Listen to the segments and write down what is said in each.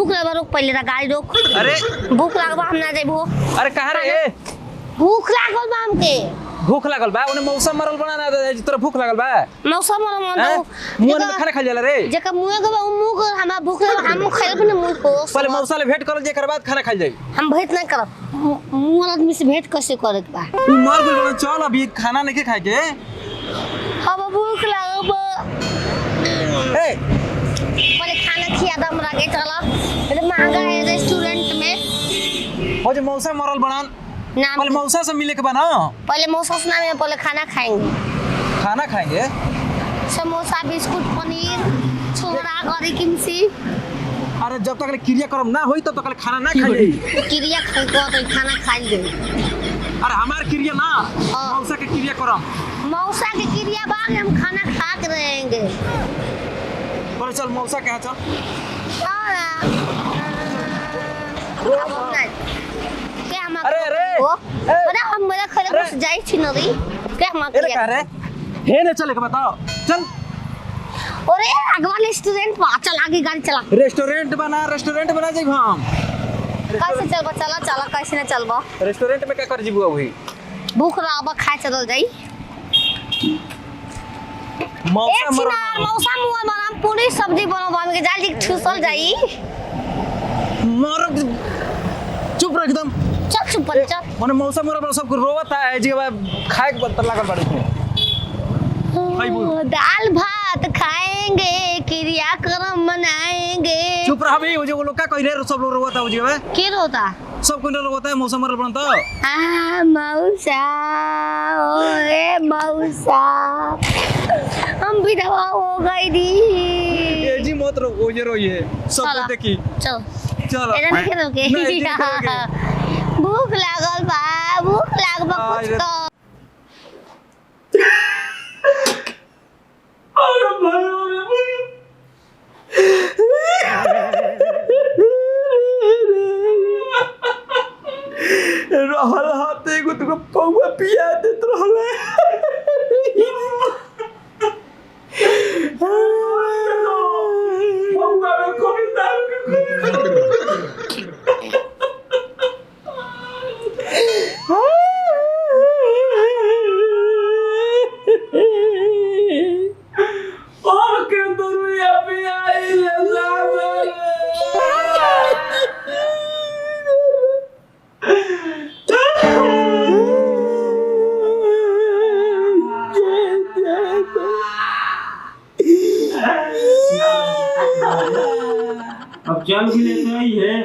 भूख लगबा रोक पहले ता गाड़ी रोक। अरे भूख लगबा हम ना जाइबो। अरे कहाँ रे भूख लागल बा हमके। भूख लागल बा ओने मौसम मरल बना ना तोरा भूख लागल बा मौसम मरल मन मुंह में खाना खा जाला रे जेका मुंह के बा मुंह को हमरा भूख लागल हम खाइब ना मुंह को। पहले मौसा ले भेंट करल जेकर बाद खाना खाइल जाई। हम भेंट ना करब मुंह वाला आदमी से भेंट कैसे करे के बा। तू मर गेल बना चल अभी खाना नहीं खाए के। अब भूख लागल बा ए पहले खाना खिया दम हमरा के चला ये महंगा है रेस्टोरेंट में। हो जे मौसा मरल बना नाम पहले मौसा से मिले के बना पहले मौसा से नाम पहले खाना खाएंगे। खाना खाएंगे समोसा बिस्कुट पनीर छोला करी किमसी। अरे जब तक क्रिया कर्म ना होई तब तक खाना ना खाई क्रिया खा तो खाना खाई दे। अरे हमार क्रिया ना मौसा के क्रिया कर्म मौसा के क्रिया बाद हम खाना खा के रहेंगे। पर चल मौसा कहाँ चल क्या हम अरे अरे हम मेरा खले बस जाई छी नदी क्या हम अरे कह रे हे ने चले के बताओ चल। अरे अगवा रेस्टोरेंट पा चल आगे गाड़ी चला। रेस्टोरेंट बना जाइब हम। कैसे चलबा चला चला कैसे ना चलबा रेस्टोरेंट में क्या कर जीबू अभी भूख लागबा खाए चल जाई। मौसा मरल मौसा मुआ बनाम पूरी सब्जी बनवा के जल्दी ठुसल जाई। मर चुप रह एकदम चल चुप चल माने मौसा मरल सब रोवत है जी खाए के बत लागल बाड़ी दाल भात खाएंगे क्रियाक्रम मनाएंगे। चुप रह भाई वो लोग का कह रहे सब लोग रोवत है जी के रोता सब कोई रोवत है मौसा मरल बन तो मौसा ओए मौसा हम भी दवा हो गई दी। ये जी मत रो ये रोइए सब को देखी चल चलो इधर के रोके भूख लागल बा भूख लागबा कुछ तो रहल हाथे को तुको पौवा पिया देत रहले पौवा में कोई दारू और के दरुया पिया ले अब चल भी लेता ही है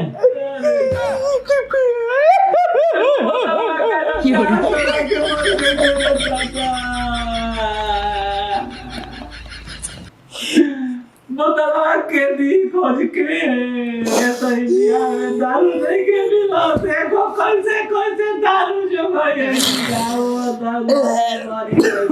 बतावा के दी खोज के ऐसा ही दिया में दारू नहीं के मिला देखो कैसे दारू जो भाई जाओ दारू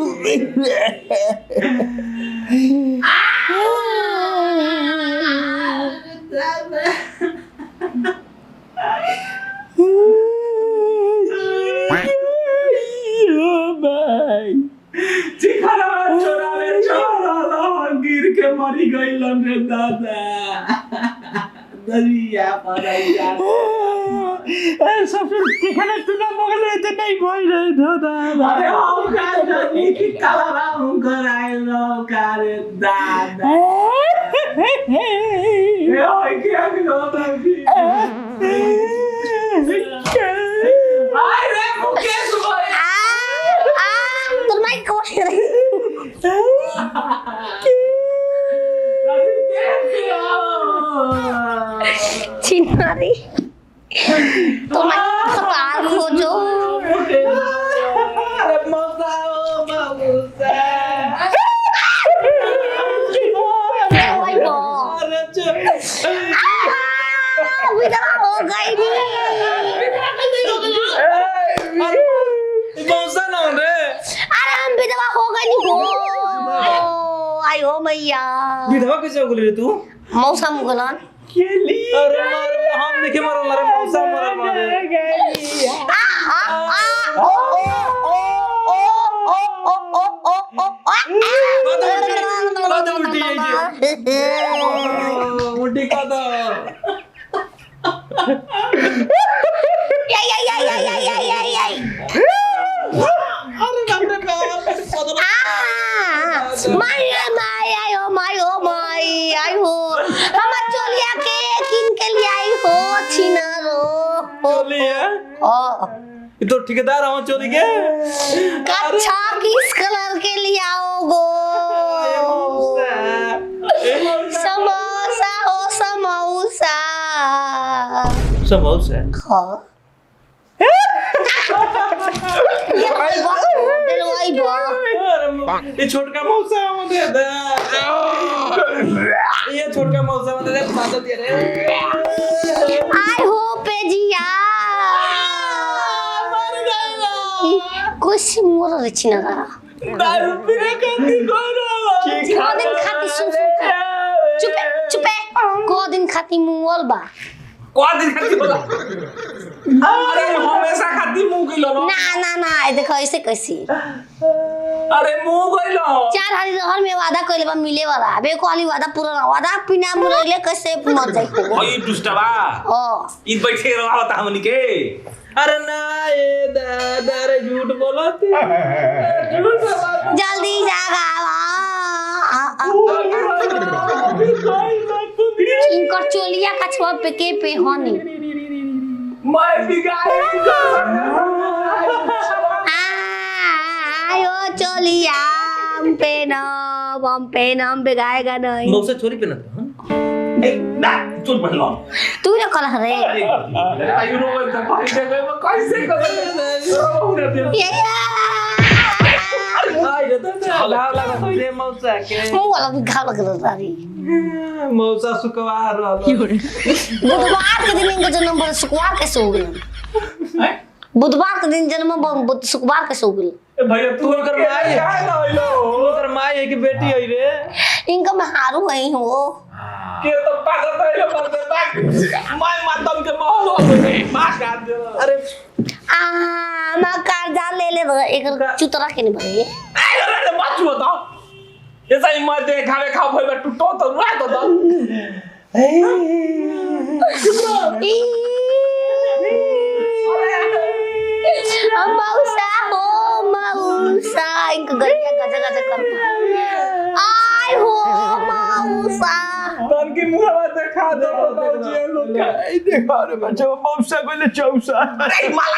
गिर के मरी गइलन रे दादा दरिया पड़ैया ए सब ठिकाना तू ना मगले ते नहीं भई रे दादा अरे हम का जानी कि काला राम कराए लो करे दादा ए ओए क्या दादा आई रे मुकेश भाई तो मैं कोशिश चिन्हारी तो मैं कपाल खोजो हो गई अरे हम विधवा हो गई हो आई हो मैया विधवा कैसे हो गई तू मौसा मुगलन अरे मारे हम देखे मरल रे मौसा मरल मारे उल्टी का आई हो माई हो माई आई हो हमर चोलिया के किन के लिए आई हो छिनारो चोलिया ओ ये तो ठेकेदार हूं चोरी के कच्छा किस कलर के लिए आओगो समोसा हो समोसा समोसा हाँ ये छोटका मौसा दे दे ये छोटका मौसा दे दे पाता दे रे आई हो पेजिया कुछ मोर रचिना दारू पी के करो की को दिन खाती सुन चुपे चुपे को दिन खाती मुंगल बा को दिन खाती बोला अरे हमेशा खाती मुंह की लो ना देखो ऐसे कैसी अरे मुंह कोई लो 4 हाली रहर में वादा कइले बा मिले वाला बे को हाली वादा पूरा ना वादा बिना मुरले कैसे मर जाई ओए दुष्टवा ओ इन बैठे रहा होता हमनी के अरे ना ये दादा रे झूठ बोलते झूठ बात जल्दी जागा इनकर चोलिया कछवा पे के पे होनी मैं बिगाड़ी आयो चोलिया हम पे नाम बिगाएगा नहीं मौसा छोरी पे ना ए ना चोर पहला तू ना कल रे आयु रो तो भाई दे मैं कैसे कर ये आई रे तो लगा रे मौसा के मुंह वाला भी घाव लग रहा रे मौसा सुकवार बुधवार के दिन इनका जन्म पर शुक्रवार कैसे हो गया बुधवार के दिन जन्म शुक्रवार कैसे हो गया भैया तू कर माई है ना होइलो तू कर माई है कि बेटी है रे इनका मैं हारू है हो के तो पागल है मर दे माई मातम के महल हो मां काट दे अरे मैं कर्जा ले एक चुतरा के नहीं भरे अरे बाचू बताओ ऐसा ही मत दे खावे खाओ भाई टूटो तो रुआ तो मौसा हो मौसा इनका गरिया गजा गजा कर आई हो मौसा तन की मुंहवा देखा दो बाबूजी लोग ए देखा रे बच्चा मौसा बोले चौसा अरे माला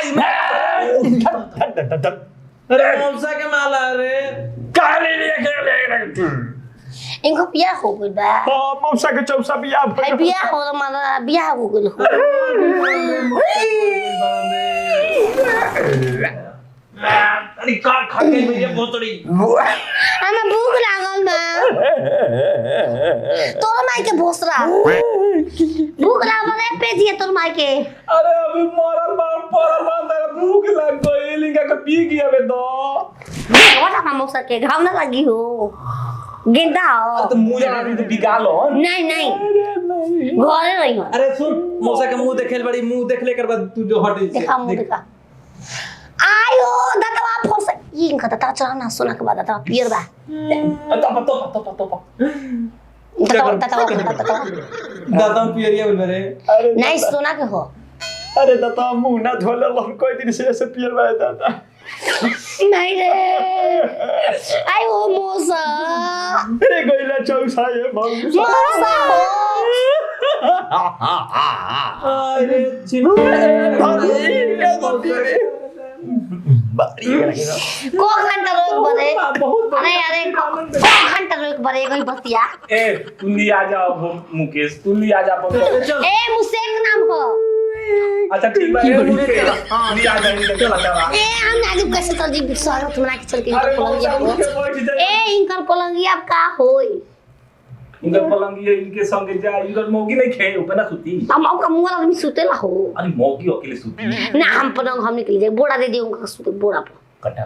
अरे मौसा के माला रे काले लिए के इनको बियाह हो गइल बा हां मौसा के चौसा बियाह भाई बियाह हो माला बियाह हो गइल हो अरे कार खा के मेरी बोतड़ी हमें भूख लागल बा तोर माई के भोसरा भूख लागल है पे दिए तोर माई के अरे अभी मरल बार भूख लग गई लिंगा के पी गया बे दो देखो ना मौसा के घाव ना लगी हो गेंदा हो तो मुंह जरा तो बिगाल हो नहीं घरे रही हो अरे सुन मौसा के मुंह देखेल बड़ी मुंह देखले कर बाद तू जो हट देखा मुंह देखा आयो दतवा फोस ये इनका दतवा चढ़ाना सोना के बाद दतवा पियर बा तो दतवा दादा पियरिया बोल रे नहीं सोना के हो अरे दादा मुंह ना धोले लो कोई दिन से ऐसे पियर बा दादा नहीं रे आयो मौसा रे गइला चौसा ये मौसा अरे चिन को घंटा रोक बरे अरे को घंटा रोक बरे कोई बतिया ए तुली आ जाओ मुकेश तुली आ जा ए मुसेक नाम हो अच्छा ठीक है तुली आ जाएंगे चला चला ए हम नाजुक कैसे तो जी स्वागत मना के चल के इनकर पलंगिया ए इनकर पलंगिया का होई इनका पलंगिया इनके संगे जा इनकर मौगी नहीं खे ऊपर ना सुती हम का मुंह वाला आदमी सुतेला हो अरे मौगी अकेले सुती ना हम पलंग हम निकल जाए बोड़ा दे दे उनका सुते बोड़ा पर कटा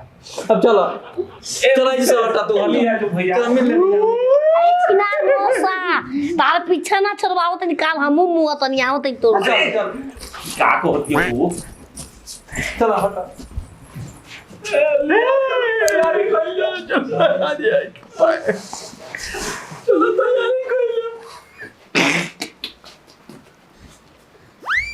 अब चलो चलो इसे हटा तो हलिया जो भैया मिल लिया अरे चिनार मौसा तार पीछे ना छोड़वाओ त निकाल हमू मुंह त नहीं आवत तो क्या को होती है वो चलो हटा ले यार कोई जो